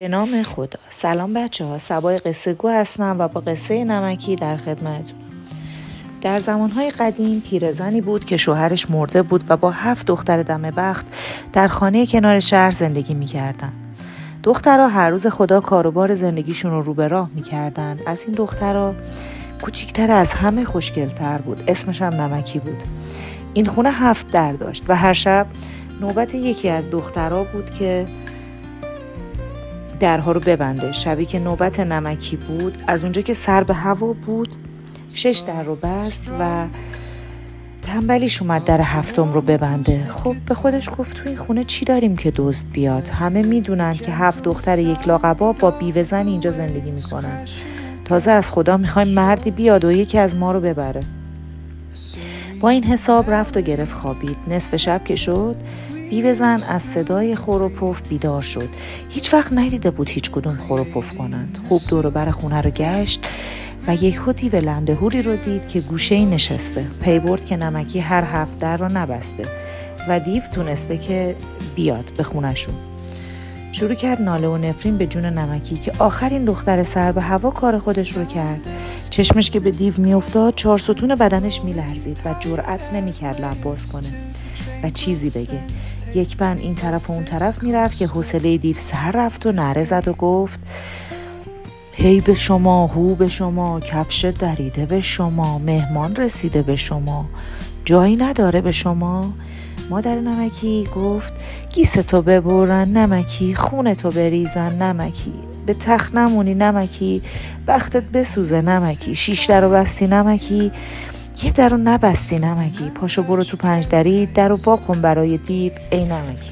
به نام خدا. سلام بچه ها، صبای قصه گو هستم و با قصه نمکی در خدمتتونم. در زمانهای قدیم پیرزنی بود که شوهرش مرده بود و با 7 دختر دم بخت در خانه کنار شهر زندگی می‌کردند. دخترها هر روز خدا کار و بار زندگیشون رو به راه می‌کردند. از این دخترها کوچیک‌تر از همه خوشگل‌تر بود. اسمش هم نمکی بود. این خونه 7 در داشت و هر شب نوبت یکی از دخترها بود که درها رو ببنده. شبی که نوبت نمکی بود، از اونجا که سر به هوا بود 6 در رو بست و تنبلیش اومد در 7م رو ببنده. خب به خودش گفت تو این خونه چی داریم که دزد بیاد؟ همه میدونن که 7 دختر یک لاقبا با بیوه زن اینجا زندگی میکنن. تازه از خدا میخوایم مردی بیاد و یکی از ما رو ببره. با این حساب رفت و گرفت خوابید. نصف شب که شد، بیوه زن از صدای خور و پف بیدار شد. هیچ وقت ندیده بود هیچ کدوم خور و پف کنند. خوب دور و بر خونه رو گشت و یک دیو لندهوری رو دید که گوشه‌ای نشسته. پی برد که نمکی هر 7 در رو نبسته و دیو تونسته که بیاد به خونه‌شون. شروع کرد ناله و نفرین به جون نمکی که آخرین دختر سر به هوا کار خودش رو کرد. چشمش که به دیو میافتاد 4 ستون بدنش میلرزید و جرأت نمی‌کرد لب باز کنه و چیزی بگه. یک بن این طرف و اون طرف میرفت که حوصله دیو سر رفت و نعره زد و گفت: هی به شما، هو به شما، کفش دریده به شما، مهمان رسیده به شما، جایی نداره به شما. مادر نمکی گفت: گیستو ببرن نمکی، خونتو بریزن نمکی، به تخت نمونی نمکی، بختت بسوزه نمکی، 6 در رو بستی نمکی، یه در رو نبستی نمکی، پاشو برو تو 5 دری، در رو وا کن برای دیو ای نمکی.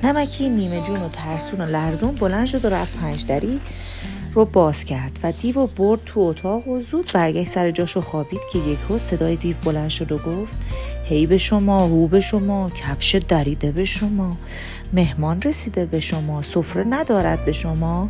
نمکی نیمه جون و ترسون و لرزون بلند شد و رفت 5 دری رو باز کرد و دیو رو برد تو اتاق و زود برگشت سر جاش و خوابید که یکهو صدای دیو بلند شد و گفت: هی به شما، هو به شما، کفش دریده به شما، مهمان رسیده به شما، سفره ندارد به شما،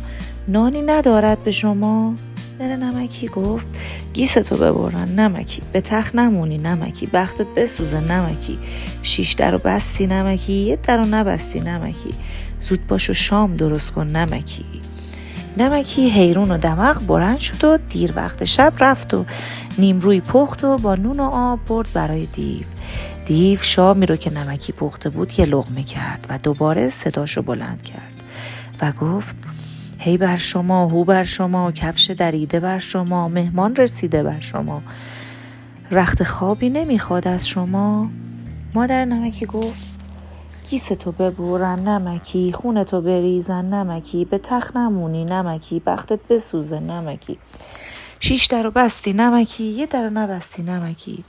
نانی ندارد به شما. در نمکی گفت: گیستو ببرن نمکی، به تخت نمونی نمکی، بختت بسوزه نمکی، 6 در رو بستی نمکی، یه در رو نبستی نمکی، زود باش و شام درست کن نمکی. نمکی حیرون و دماغ بلند شد و دیر وقت شب رفت و نیمروی پخت و با نون و آب برد برای دیو. دیو شامی رو که نمکی پخته بود یه لقمه کرد و دوباره صداشو بلند کرد و گفت: هی بر شما، هو بر شما، کفش دریده بر شما، مهمان رسیده بر شما، رخت خوابی نمیخواد از شما. مادر نمکی گفت: گیستو ببرن نمکی، خونتو بریزن نمکی، به تخت نمونی نمکی، بختت بسوزه نمکی، 6 در رو بستی نمکی، یه در رو نبستی نمکی،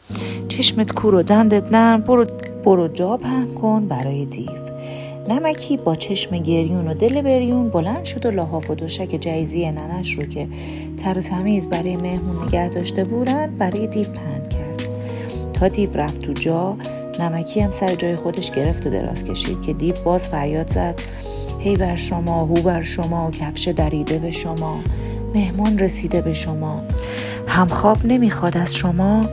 چشمت کور و دندت نرم، برو جا پهن کن برای دیو. نمکی با چشم گریون و دل بریون بلند شد و لحاف و دوشک جیزی ننش رو که تر و تمیز برای مهمون نگه داشته بودن برای دیو پهن کرد. تا دیو رفت تو جا، نمکی هم سر جای خودش گرفت و دراز کشید که دیو باز فریاد زد: هی بر شما، هو بر شما، کفش دریده به شما، مهمان رسیده به شما، همخواب نمیخواد از شما.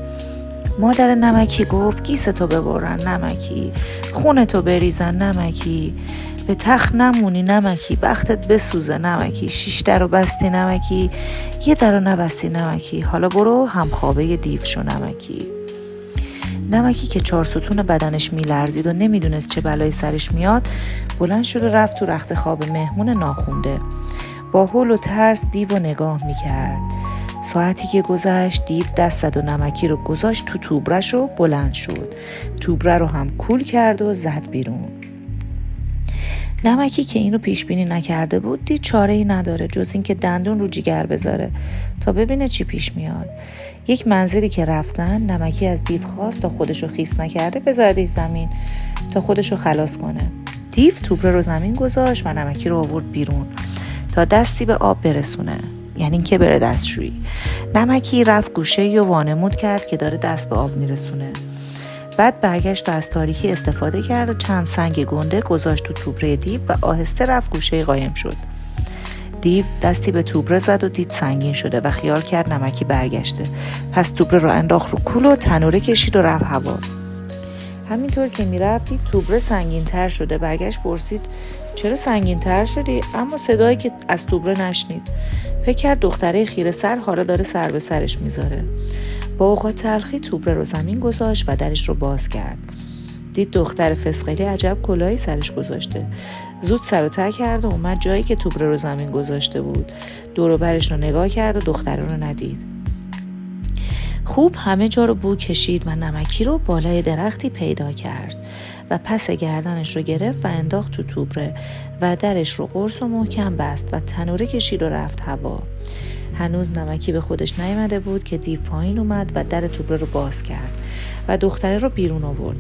مادر نمکی گفت: گیستو ببرن نمکی، خونتو بریزن نمکی، به تخت نمونی نمکی، بختت بسوزه نمکی، 6 در رو بستی نمکی، یه در رو نبستی نمکی، حالا برو همخوابه دیو شو نمکی. نمکی که 4 ستون بدنش میلرزید و نمیدونست چه بلایی سرش میاد، بلند شد و رفت تو رخت خواب مهمون ناخونده. با هول و ترس دیو رو نگاه میکرد. ساعتی که گذشت، دیو دست زد و نمکی رو گذاشت تو توبرش و بلند شد. توبره رو هم کول کرد و زد بیرون. نمکی که این رو پیش بینی نکرده بود دید چاره‌ای نداره جز این که دندون رو جیگر بذاره تا ببینه چی پیش میاد. یک منزلی که رفتن، نمکی از دیو خواست تا خودشو خیس نکرده بذاردش زمین تا خودشو خلاص کنه. دیو توبره رو زمین گذاشت و نمکی رو آورد بیرون تا دستی به آب برسونه، یعنی که بره دستشویی. نمکی رفت گوشه‌ای و وانمود کرد که داره دست به آب میرسونه. بعد برگشت و از تاریکی استفاده کرد و چند سنگ گنده گذاشت تو توبره دیو و آهسته رفت گوشه‌ای قایم شد. دیو دستی به توبره زد و دید سنگین شده و خیال کرد نمکی برگشته. پس توبره رو انداخت رو کول و تنوره کشید و رفت هوا. همینطور که میرفت دید توبره سنگین تر شده. برگشت پرسید: چرا سنگین تر شدی؟ اما صدایی که از توبره نشنید. فکر کرد دختره خیره سر حالا داره سر به سرش میذاره. با اوقات تلخی توبره رو زمین گذاشت و درش رو باز کرد. دید دختر فسقلی عجب کلاهی سرش گذاشته. زود سر و ته کرد و اومد جایی که توبره رو زمین گذاشته بود. دور و برش رو نگاه کرد و دختره رو ندید. خوب همه جا رو بو کشید و نمکی رو بالای درختی پیدا کرد و پس گردنش رو گرفت و انداخت تو توبره و درش رو قرص و محکم بست و تنوره کشید و رفت هوا. هنوز نمکی به خودش نیامده بود که دیو پایین اومد و در توبره رو باز کرد و دختره رو بیرون آورد.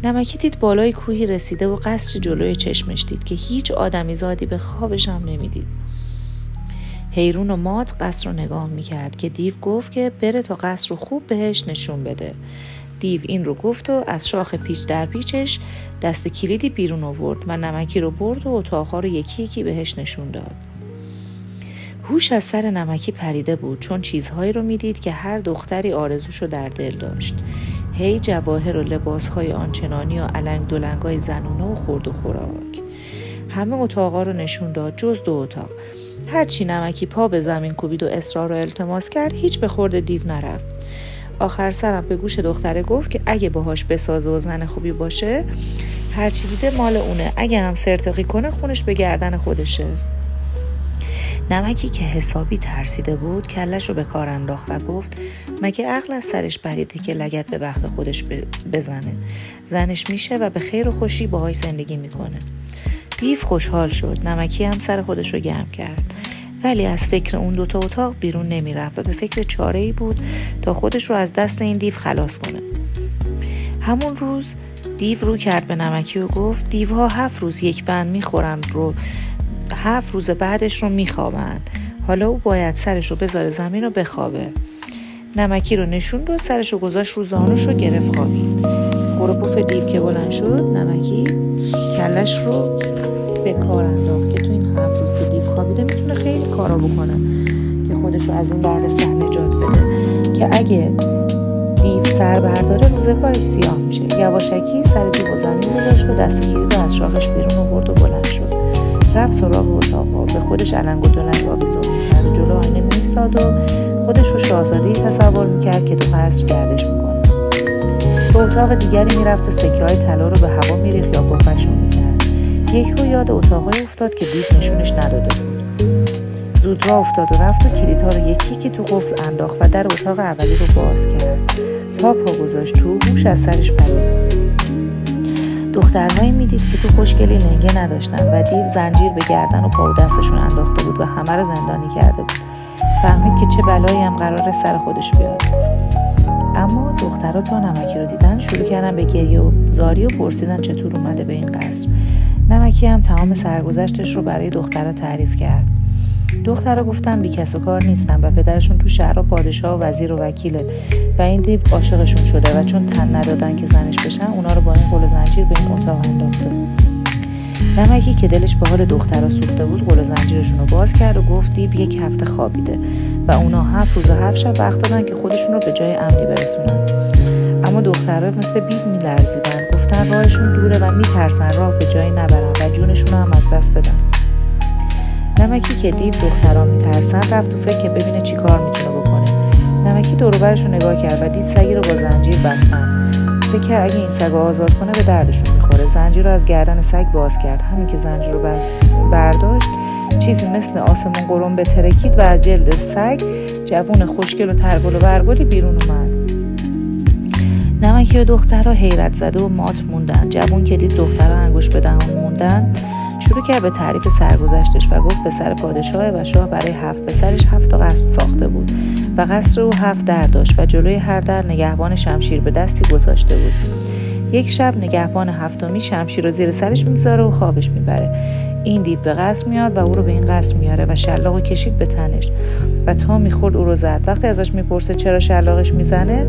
نمکی دید بالای کوهی رسیده و قصری جلوی چشمش دید که هیچ آدمی زادی به خوابش هم نمیدید. حیرون و مات قصر رو نگاه میکرد که دیو گفت که بره تا قصر رو خوب بهش نشون بده. دیو این رو گفت و از شاخ پیچ در پیچش دست کلیدی بیرون آورد و نمکی رو برد و اتاقها رو یکی یکی بهش نشون داد. هوش از سر نمکی پریده بود چون چیزهایی رو میدید که هر دختری آرزوشو در دل داشت. هی جواهر و لباسهای آنچنانی و النگ دلنگای زنونه و خورد و خوراک. همه اتاقا رو نشون داد جز 2 اتاق. هرچی نمکی پا به زمین کوبید و اصرار و التماس کرد هیچ به خورد دیو نرفت. آخر سرم به گوش دختره گفت که اگه باهاش بسازه و زن خوبی باشه هرچی دیده مال اونه، اگه هم سرتقی کنه خونش به گردن خودشه. نمکی که حسابی ترسیده بود کلش رو به کار انداخت و گفت مگه عقل از سرش پریده که لگد به بخت خودش بزنه؟ زنش میشه و به خیر و خوشی باهاش زندگی میکنه. دیو خوشحال شد. نمکی هم سر خودش رو گرم کرد ولی از فکر اون 2 اتاق بیرون نمیرفت و به فکر چاره‌ای بود تا خودش رو از دست این دیو خلاص کنه. همون روز دیو رو کرد به نمکی و گفت دیوها 7 روز یک بند میخورند رو 7 روز بعدش رو میخوابن. حالا او باید سرش رو بذاره زمین و بخوابه. نمکی رو نشوند و سرش رو گذاشت رو زانوش رو گرفت خوابید. قروپوف دیو که بلند شد نمکی کلش رو به کار انداخت که تو این 7 روز که دیو خوابیده میتونه خیلی کارا بکنه که خودش رو از این دردسر نجات بده که اگه دیو سر برداره روزگارش سیاه میشه. یواشکی سر دیو و زمین گذاشت و دست کلید رو از شاخش بیرون آورد و بلند شد. رفت سراغ اتاقا. به خودش النگ و دلنگ آویزون میکرد و جلو آینه میایستاد و خودش رو شاهزاده‌ای تصور میکرد که تو قصر گردش میکنه. به اتاق دیگری میرفت و سکه‌های طلا رو به هوا میریخت یا پفشون میکرد. یکو یاد اتاقای افتاد که دیو نشونش نداده بود. زود راه افتاد و رفت و کلیدها رو یکی که تو قفل انداخت و در اتاق اولی رو باز کرد. پا گذاشت تو، هوش از سرش پرید. دخترهایی میدید که تو خوشگلی لنگه نداشتن و دیو زنجیر به گردن و پا و دستشون انداخته بود و همه رو زندانی کرده بود. فهمید که چه بلایی هم قراره سر خودش بیاد. اما دخترها تا نمکی رو دیدن شروع کردن به گریه و زاری و پرسیدن چطور اومده به این قصر. نمکی هم تمام سرگذشتش رو برای دخترها تعریف کرد. دخترها گفتن بی کس و کار نیستن و پدرشون تو شهر پادشاه و وزیر و وکیله و این دیو عاشقشون شده و چون تن ندادن که زنش بشن اونا رو با این قل و زنجیر به این اتاق انداخته. نمکی که دلش به حال دخترها سوخته بود قل و زنجیرشون رو باز کرد و گفت دیو 1 هفته خوابیده و اونا 7 روز و 7 شب وقت دادن که خودشون رو به جای امنی برسونن. اما دخترها مثل بیل میلرزیدن، گفتن راهشون دوره و میترسن راه به جایی نبرن و جونشون رو هم از دست بدن. نمکی که دید دخترها میترسن رفت تو فکر که ببینه چی کار میتونه بکنه. نمکی دور و برش رو نگاه کرد و دید سگی رو با زنجیر بستن. فکر کرد اگه این سگ رو آزاد کنه به دردشون میخوره. زنجیر رو از گردن سگ باز کرد. همین که زنجیر رو برداشت چیزی مثل آسمون قرنبه ترکید و از جلد سگ جوون خوشگل و ترگل و برگلی بیرون اومد. نمکی و دخترها حیرت زده و مات موندن. جوون که دید دخترها انگوش به دهان موندن شروع کرد به تعریف سرگذشتش و گفت پسر پادشاه و شاه برای 7 پسرش 7 تا قصر ساخته بود و قصر او 7 در داشت و جلوی هر در نگهبان شمشیر به دستی گذاشته بود. یک شب نگهبان 7می شمشیر رو زیر سرش میگذاره و خوابش میبره. این دیو به قصر میاد و او رو به این قصر میاره و شلاقو کشید به تنش و تا میخورد او رو زد. وقتی ازش میپرسه چرا شلاقش میزنه،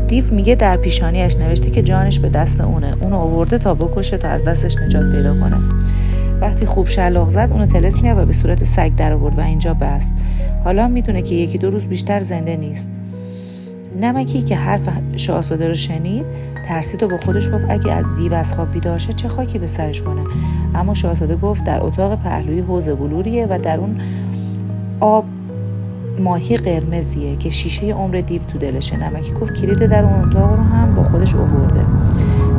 دیو میگه در پیشانیش نوشته که جانش به دست اونه، اونو آورده تا بکشه تا از دستش نجات پیدا کنه. وقتی خوب شلاق زد اونو طلسم کرد و به صورت سگ در آورد و اینجا بست. حالا میدونه که 1-2 روز بیشتر زنده نیست. نمکی که حرف شاهزاده رو شنید ترسید و با خودش گفت اگه دیو از خواب بیدار شه چه خاکی به سرش کنه. اما شاهزاده گفت در اتاق پهلوی حوض بلوریه و در اون آب ماهی قرمزیه که شیشه عمر دیو تو دلشه. نمکی گفت کلید در اون اتاق رو هم با خودش آورده.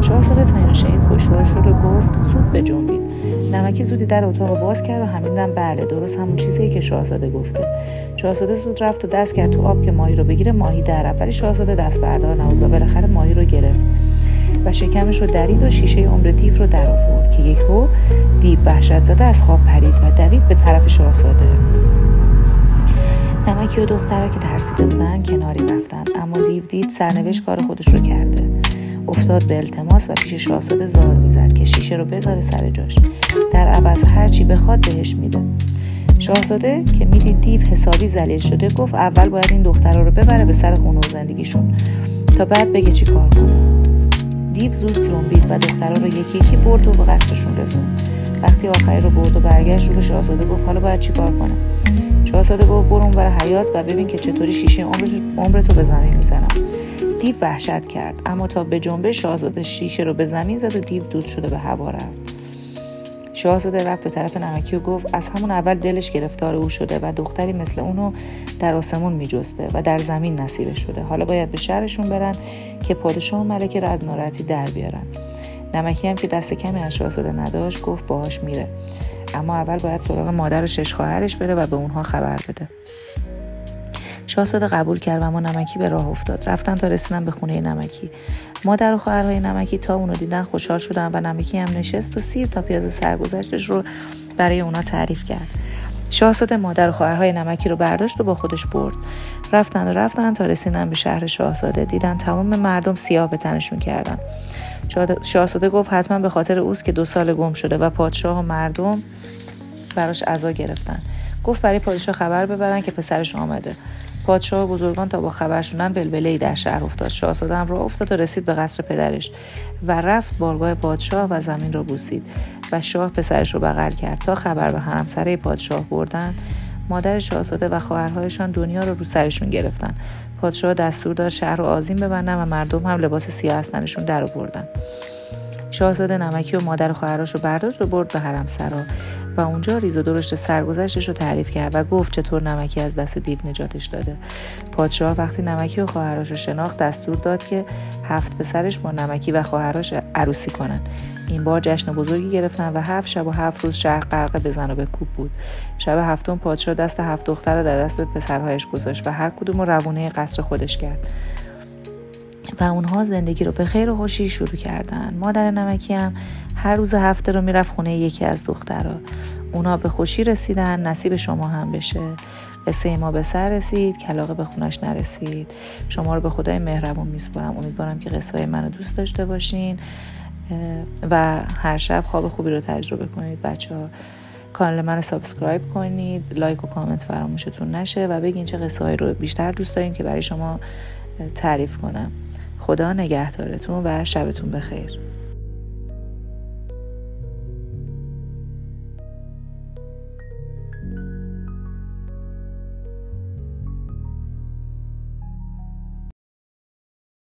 شاهزاده تا اینو شنید خوشحال شد و گفت زود بجنبید. نمکی زودی در اتاق باز کرد و همین بله درست همون چیزیه که شاهزاده گفته. شاهزاده زود رفت و دست کرد تو آب که ماهی رو بگیره. ماهی در رفت ولی شاهزاده دست بردار نبود و بالاخره ماهی رو گرفت و شکمش رو درید و شیشه عمر دیو رو در آورد که یکهو دیو وحشت زده از خواب پرید و دوید به طرف شاهزاده. نمکی و دخترها که ترسیده بودن کناری رفتن، اما دیو دید سرنوشت کار خودش رو کرده. افتاد به التماس و پیش شاهزاده زار میزد که شیشه رو بذاره سر جاش، در عوض هر چی بخواد بهش میده. شاهزاده که میدید دیو حسابی ذلیل شده گفت اول باید این دخترها رو ببره به سر خونه و زندگیشون تا بعد بگه چی کار کنه. دیو زود جنبید و دخترها رو یکی یکی برد و به قصرشون رسوند. وقتی آخری رو برد و برگشت رو به شاهزاده گفت حالا باید چی کار کنه. شاهزاده گفت برو اونور حیاط و ببین که چطوری شیشه عمرتو به زمین میزنم. دیو وحشت کرد، اما تا به جنبه شاهزاده شیشه رو به زمین زد و دیو دود شده به هوا رفت. شاهزاده رفت به طرف نمکی و گفت از همون اول دلش گرفتار او شده و دختری مثل اونو در آسمون میجسته و در زمین نصیبش شده. حالا باید به شهرشون برن که پادشاه و ملکه رو از ناراحتی در بیارن. نمکی هم که دست کمی از شاهزاده نداشت گفت باهاش میره، اما اول باید سراغ مادر و 6 خواهرش بره و به اونها خبر بده. شاهزاده قبول کرد و اما نمکی به راه افتاد. رفتن تا رسیدن به خونه نمکی. مادر و خواهرهای نمکی تا اونو دیدن خوشحال شدن و نمکی هم نشست و سیر تا پیاز سرگذشتش رو برای اونا تعریف کرد. شاهزاده مادر و خواهرهای نمکی رو برداشت و با خودش برد. رفتن تا رسیدن به شهر شاهزاده. دیدن تمام مردم سیاه به تنشون کردن. شاهزاده گفت حتما به خاطر اوست که 2 سال گم شده و پادشاه و مردم براش عزا گرفتن. گفت برای پادشاه خبر ببرن که پسرش آمده. پادشاه و بزرگان تا با خبر شدن ولوله‌ای در شهر افتاد. شاهزاده هم راه افتاد و رسید به قصر پدرش و رفت بارگاه پادشاه و زمین را بوسید و شاه پسرش رو بغل کرد. تا خبر به حرمسرای پادشاه بردن، مادر شاهزاده و خواهرهایشان دنیا رو سرشون گرفتن. پادشاه دستور داد شهر رو آذین ببندن و مردم هم لباس سیاه از تنشون در آوردن. شاهزاده نمکی و مادر و خواهرش رو برداشت و برد به حرمسرا و اونجا ریز و درشت سرگذشتش رو تعریف کرد و گفت چطور نمکی از دست دیو نجاتش داده. پادشاه وقتی نمکی و خواهرش رو شناخت دستور داد که 7 پسرش با نمکی و خواهرش عروسی کنن. این بار جشن بزرگی گرفتن و 7 شب و 7 روز شهر غرق به زن و به کوب بود. شب 7 پادشاه دست 7 دختر رو در دست پسرهایش گذاشت و هر کدوم رو روونه قصر خودش کرد و اونها زندگی رو به خیر و خوشی شروع کردن. مادر نمکی هم هر روز هفته رو میرفت خونه یکی از دخترها. اونا به خوشی رسیدن، نصیب شما هم بشه. قصه ما به سر رسید، کلاغه به خونش نرسید. شما رو به خدای مهربون میسپارم. امیدوارم که قصه های منو دوست داشته باشین و هر شب خواب خوبی رو تجربه کنید. بچه‌ها کانال منو سابسکرایب کنید، لایک و کامنت فراموشتون نشه و بگین چه قصه هایی رو بیشتر دوست دارین که برای شما تعریف کنم. خدا نگهدارتون و شبتون بخیر.